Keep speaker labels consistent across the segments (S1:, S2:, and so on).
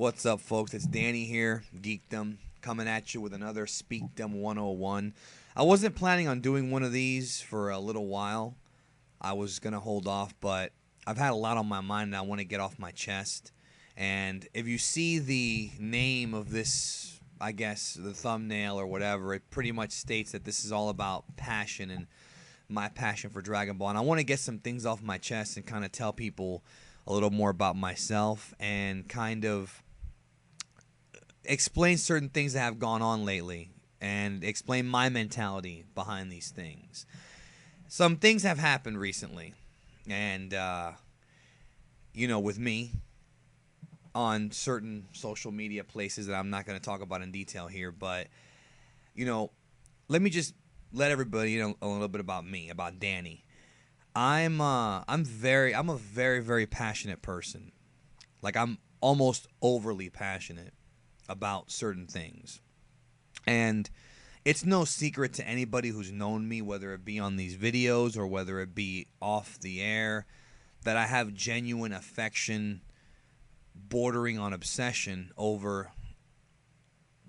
S1: What's up, folks? It's Danny here, Geekdom, coming at you with another Speakdom101. I wasn't planning on doing one of these for a little while. I was going to hold off, but I've had a lot on my mind and I want to get off my chest. And if you see the name of this, I guess, the thumbnail or whatever, it pretty much states that this is all about passion and my passion for Dragon Ball. And I want to get some things off my chest and kind of tell people a little more about myself and kind of explain certain things that have gone on lately and explain my mentality behind these things. Some things have happened recently, and with me on certain social media places that I'm not going to talk about in detail here, but let me just let everybody know a little bit about me, about Danny. I'm a very, very passionate person. Like, I'm almost overly passionate about certain things. And it's no secret to anybody who's known me, whether it be on these videos or whether it be off the air, that I have genuine affection bordering on obsession over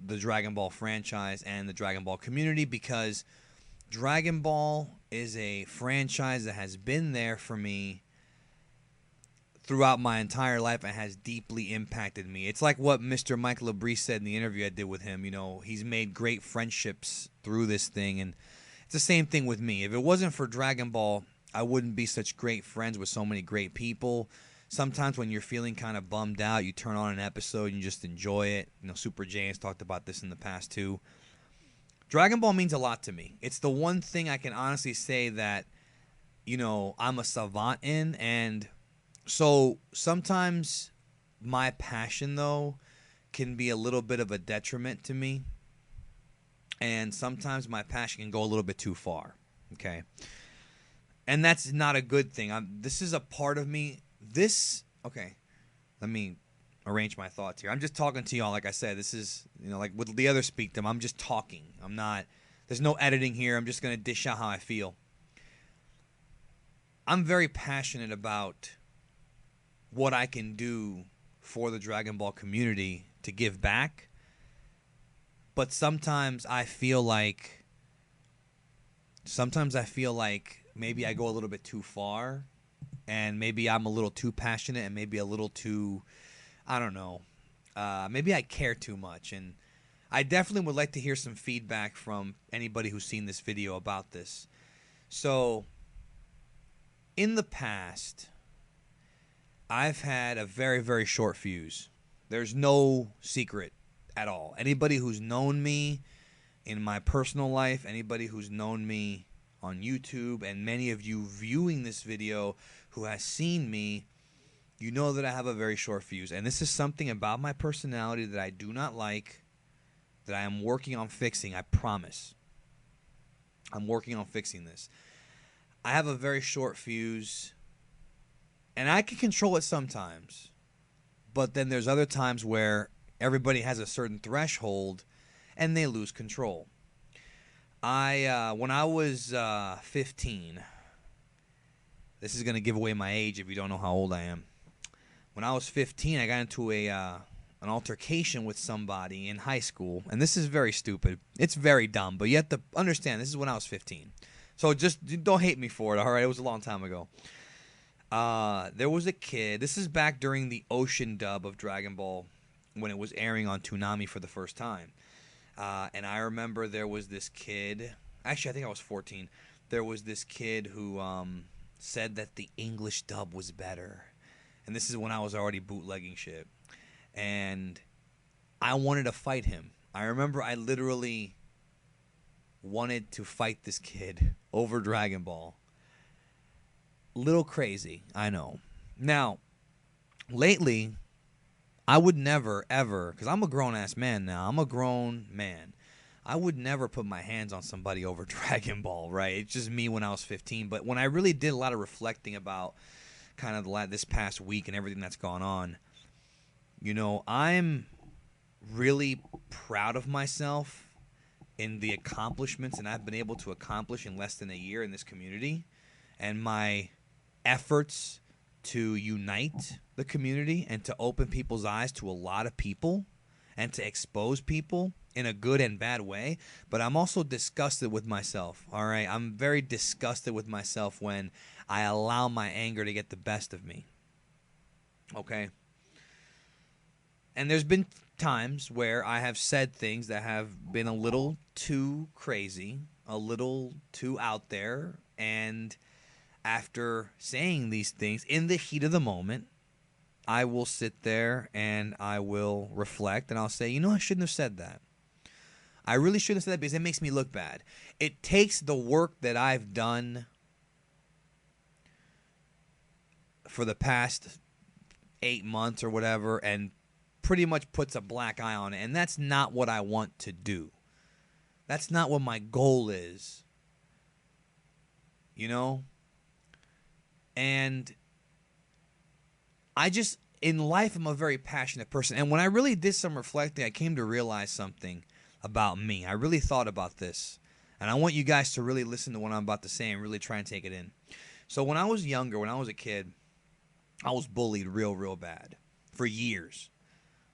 S1: the Dragon Ball franchise and the Dragon Ball community, because Dragon Ball is a franchise that has been there for me throughout my entire life and has deeply impacted me. It's like what Mr. Mike Labrie said in the interview I did with him. He's made great friendships through this thing, and it's the same thing with me. If it wasn't for Dragon Ball, I wouldn't be such great friends with so many great people. Sometimes when you're feeling kind of bummed out, you turn on an episode and you just enjoy it. Super JAYAIN's talked about this in the past too. Dragon Ball means a lot to me. It's the one thing I can honestly say that, I'm a savant in. And so sometimes my passion, though, can be a little bit of a detriment to me. And sometimes my passion can go a little bit too far. Okay. And that's not a good thing. This is a part of me. Okay. Let me arrange my thoughts here. I'm just talking to y'all. Like I said, this is, like with the other Speakdom, I'm just talking. There's no editing here. I'm just going to dish out how I feel. I'm very passionate about what I can do for the Dragon Ball community to give back. But sometimes I feel like maybe I go a little bit too far, and maybe I'm a little too passionate and maybe a little too, I don't know, maybe I care too much. And I definitely would like to hear some feedback from anybody who's seen this video about this. So, in the past, I've had a very, very short fuse. There's no secret at all. Anybody who's known me in my personal life, anybody who's known me on YouTube, and many of you viewing this video who has seen me, you know that I have a very short fuse. And this is something about my personality that I do not like, that I am working on fixing. I promise. I'm working on fixing this. I have a very short fuse, and I can control it sometimes. But then there's other times where everybody has a certain threshold and they lose control. When I was 15, this is going to give away my age if you don't know how old I am. When I was 15, I got into an altercation with somebody in high school. And this is very stupid. It's very dumb, but you have to understand this is when I was 15. So just don't hate me for it, all right? It was a long time ago. There was a kid. This is back during the Ocean dub of Dragon Ball when it was airing on Toonami for the first time. And I remember there was this kid. Actually, I think I was 14. There was this kid who said that the English dub was better. And this is when I was already bootlegging shit. And I wanted to fight him. I remember I literally wanted to fight this kid over Dragon Ball. Little crazy, I know. Now, lately, I would never, ever, because I'm a grown-ass man now. I'm a grown man. I would never put my hands on somebody over Dragon Ball, right? It's just me when I was 15. But when I really did a lot of reflecting about kind of this past week and everything that's gone on, I'm really proud of myself in the accomplishments and I've been able to accomplish in less than a year in this community, and my efforts to unite the community and to open people's eyes to a lot of people and to expose people in a good and bad way. But I'm also disgusted with myself, all right? I'm very disgusted with myself when I allow my anger to get the best of me, okay? And there's been times where I have said things that have been a little too crazy, a little too out there, and after saying these things in the heat of the moment, I will sit there and I will reflect and I'll say, you know, I shouldn't have said that. I really shouldn't have said that because it makes me look bad. It takes the work that I've done for the past 8 months or whatever and pretty much puts a black eye on it. And that's not what I want to do. That's not what my goal is. You know? And I just, in life, I'm a very passionate person. And when I really did some reflecting, I came to realize something about me. I really thought about this. And I want you guys to really listen to what I'm about to say and really try and take it in. So when I was younger, when I was a kid, I was bullied real bad for years.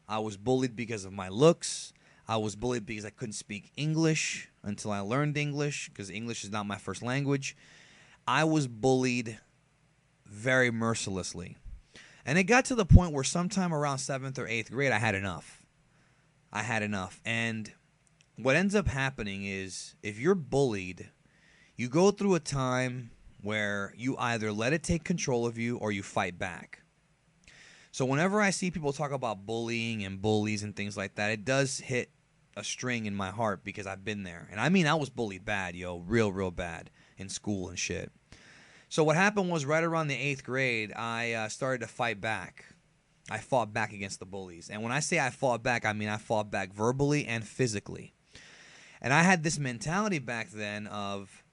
S1: I was bullied because of my looks. I was bullied because I couldn't speak English until I learned English, because English is not my first language. I was bullied very mercilessly. And it got to the point where sometime around 7th or 8th grade, I had enough. I had enough. And what ends up happening is if you're bullied, you go through a time where you either let it take control of you or you fight back. So whenever I see people talk about bullying and bullies and things like that, it does hit a string in my heart because I've been there. And I mean, I was bullied bad, real bad in school and shit. So what happened was right around the 8th grade, I started to fight back. I fought back against the bullies. And when I say I fought back, I mean I fought back verbally and physically. And I had this mentality back then of,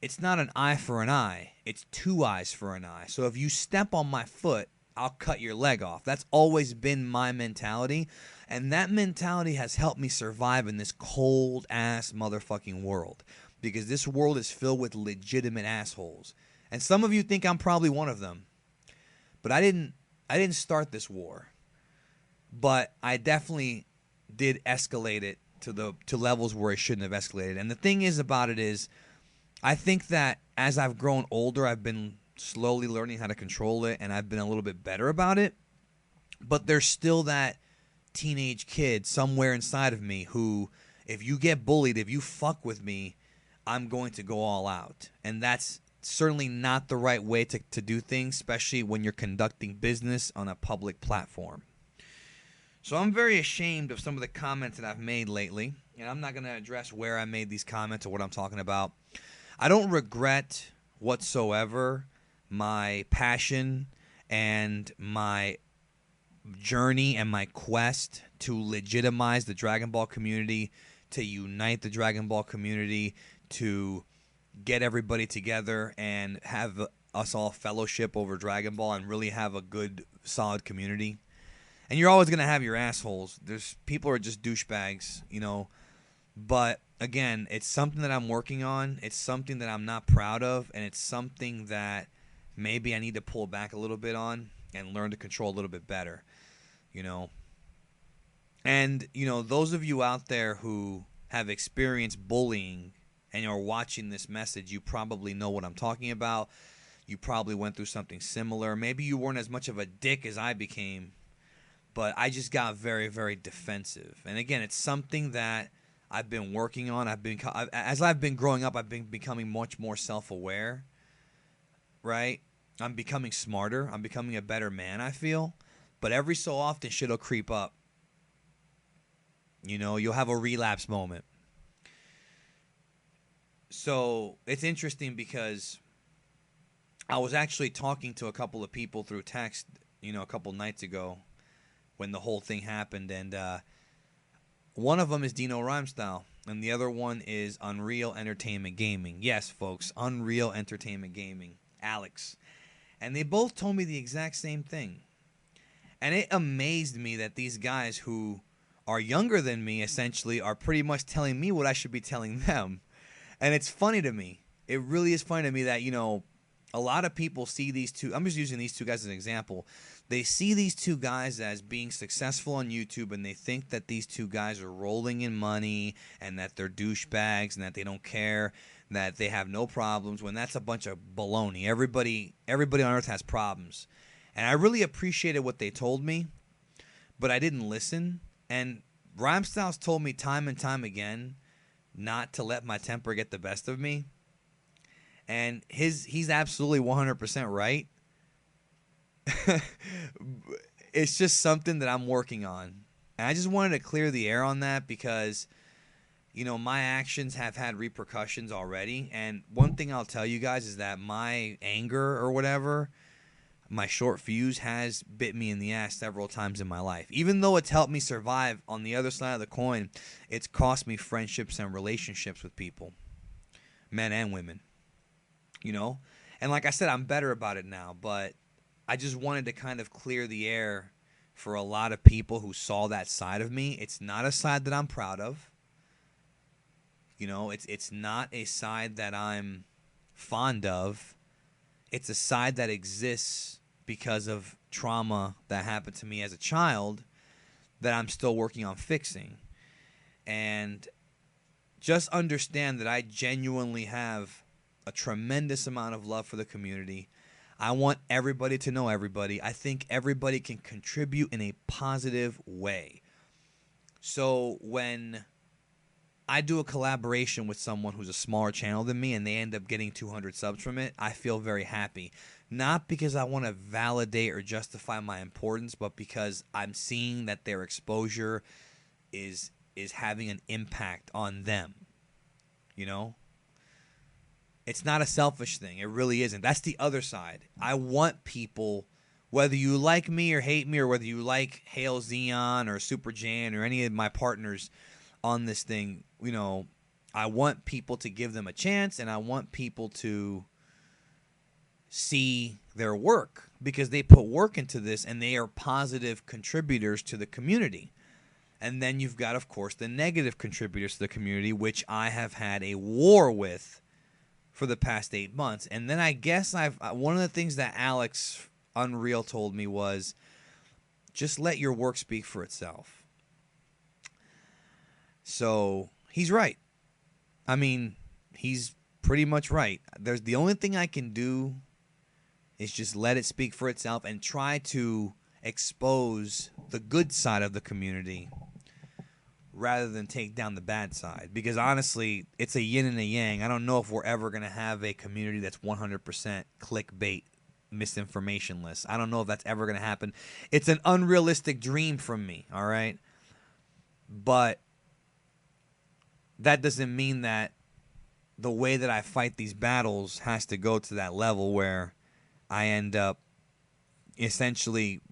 S1: it's not an eye for an eye, it's 2 eyes for an eye. So if you step on my foot, I'll cut your leg off. That's always been my mentality. And that mentality has helped me survive in this cold-ass motherfucking world. Because this world is filled with legitimate assholes. And some of you think I'm probably one of them. But I didn't start this war. But I definitely did escalate it to levels where it shouldn't have escalated. And the thing is about it is, I think that as I've grown older, I've been slowly learning how to control it, and I've been a little bit better about it. But there's still that teenage kid somewhere inside of me who, if you get bullied, if you fuck with me, I'm going to go all out. And that's certainly not the right way to do things, especially when you're conducting business on a public platform. So I'm very ashamed of some of the comments that I've made lately, and I'm not going to address where I made these comments or what I'm talking about. I don't regret whatsoever my passion and my journey and my quest to legitimize the Dragon Ball community, to unite the Dragon Ball community, to get everybody together and have us all fellowship over Dragon Ball and really have a good, solid community. And you're always going to have your assholes. There's people who are just douchebags, you know. But, again, it's something that I'm working on. It's something that I'm not proud of. And it's something that maybe I need to pull back a little bit on and learn to control a little bit better, you know. And, you know, those of you out there who have experienced bullying and are watching this message, you probably know what I'm talking about. You probably went through something similar. Maybe you weren't as much of a dick as I became, but I just got very, very defensive. And again, it's something that I've been working on. As I've been growing up, I've been becoming much more self-aware, right? I'm becoming smarter. I'm becoming a better man, I feel. But every so often, shit will creep up. You know, you'll have a relapse moment. So it's interesting because I was actually talking to a couple of people through text, you know, a couple nights ago when the whole thing happened. And one of them is Dino Rhymestyle, and the other one is Unreal Entertainment Gaming. Yes, folks, Unreal Entertainment Gaming. Alex. And they both told me the exact same thing. And it amazed me that these guys who are younger than me, essentially, are pretty much telling me what I should be telling them. And it's funny to me. It really is funny to me that, you know, a lot of people see these two. I'm just using these two guys as an example. They see these two guys as being successful on YouTube, and they think that these two guys are rolling in money and that they're douchebags and that they don't care, that they have no problems, when that's a bunch of baloney. Everybody on earth has problems. And I really appreciated what they told me, but I didn't listen. And Rhyme Styles told me time and time again not to let my temper get the best of me. And he's absolutely 100% right. It's just something that I'm working on. And I just wanted to clear the air on that because, you know, my actions have had repercussions already. And one thing I'll tell you guys is that my anger or whatever, my short fuse, has bit me in the ass several times in my life. Even though it's helped me survive, on the other side of the coin, it's cost me friendships and relationships with people, men and women. You know? And like I said, I'm better about it now, but I just wanted to kind of clear the air for a lot of people who saw that side of me. It's not a side that I'm proud of. You know, it's not a side that I'm fond of. It's a side that exists because of trauma that happened to me as a child that I'm still working on fixing. And just understand that I genuinely have a tremendous amount of love for the community. I want everybody to know everybody. I think everybody can contribute in a positive way. So when I do a collaboration with someone who's a smaller channel than me and they end up getting 200 subs from it, I feel very happy. Not because I want to validate or justify my importance, but because I'm seeing that their exposure is having an impact on them. You know? It's not a selfish thing. It really isn't. That's the other side. I want people, whether you like me or hate me, or whether you like Hail Zeon or Super Jan or any of my partners on this thing, you know, I want people to give them a chance, and I want people to see their work because they put work into this and they are positive contributors to the community. And then you've got, of course, the negative contributors to the community, which I have had a war with for the past 8 months. And then I guess one of the things that Alex Unreal told me was, just let your work speak for itself. So he's right. I mean, he's pretty much right. The only thing I can do is just let it speak for itself and try to expose the good side of the community rather than take down the bad side. Because honestly, it's a yin and a yang. I don't know if we're ever going to have a community that's 100% clickbait, misinformationless. I don't know if that's ever going to happen. It's an unrealistic dream from me, all right? But that doesn't mean that the way that I fight these battles has to go to that level where I end up essentially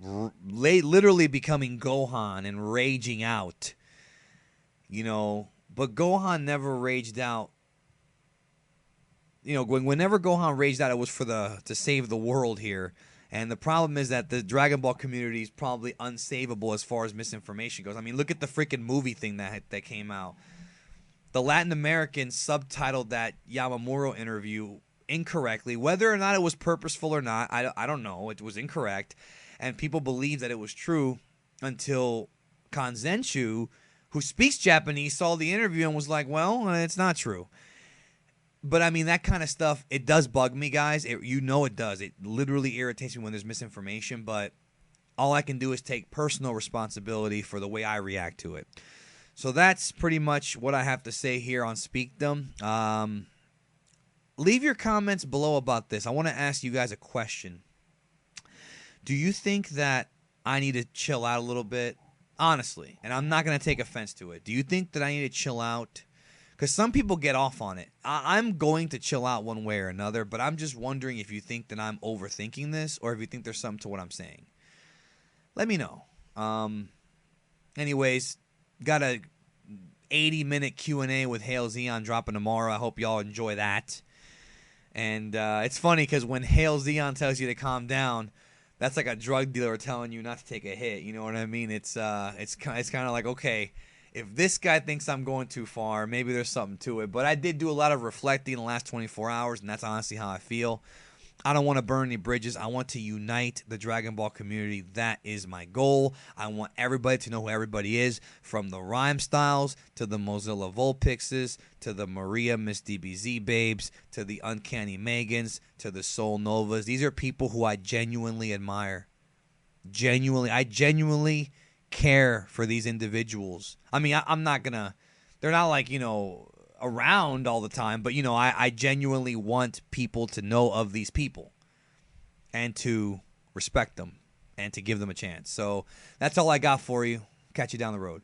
S1: literally becoming Gohan and raging out. You know, but Gohan never raged out. You know, whenever Gohan raged out, it was to save the world here. And the problem is that the Dragon Ball community is probably unsavable as far as misinformation goes. I mean, look at the freaking movie thing that came out. The Latin Americans subtitled that Yamamuro interview incorrectly. Whether or not it was purposeful or not, I don't know. It was incorrect. And people believed that it was true until KANZENSHUU, who speaks Japanese, saw the interview and was like, well, it's not true. But, I mean, that kind of stuff, it does bug me, guys. You know it does. It literally irritates me when there's misinformation. But all I can do is take personal responsibility for the way I react to it. So that's pretty much what I have to say here on Speakdom. Leave your comments below about this. I want to ask you guys a question. Do you think that I need to chill out a little bit? Honestly, and I'm not going to take offense to it. Do you think that I need to chill out? Because some people get off on it. I'm going to chill out one way or another, but I'm just wondering if you think that I'm overthinking this or if you think there's something to what I'm saying. Let me know. Anyways, got a 80-minute Q&A with Hail Zeon dropping tomorrow. I hope y'all enjoy that. And it's funny because when Hail Zeon tells you to calm down, that's like a drug dealer telling you not to take a hit. You know what I mean? It's kind of like, okay, if this guy thinks I'm going too far, maybe there's something to it. But I did do a lot of reflecting in the last 24 hours, and that's honestly how I feel. I don't want to burn any bridges. I want to unite the Dragon Ball community. That is my goal. I want everybody to know who everybody is, from the Rhyme Styles to the Mozilla Vulpixes to the Maria Miss DBZ babes to the Uncanny Megans to the Soul Novas. These are people who I genuinely admire. I genuinely care for these individuals. I mean, I'm not gonna. They're not like, around all the time, but I genuinely want people to know of these people and to respect them and to give them a chance. So that's all I got for you. Catch you down the road.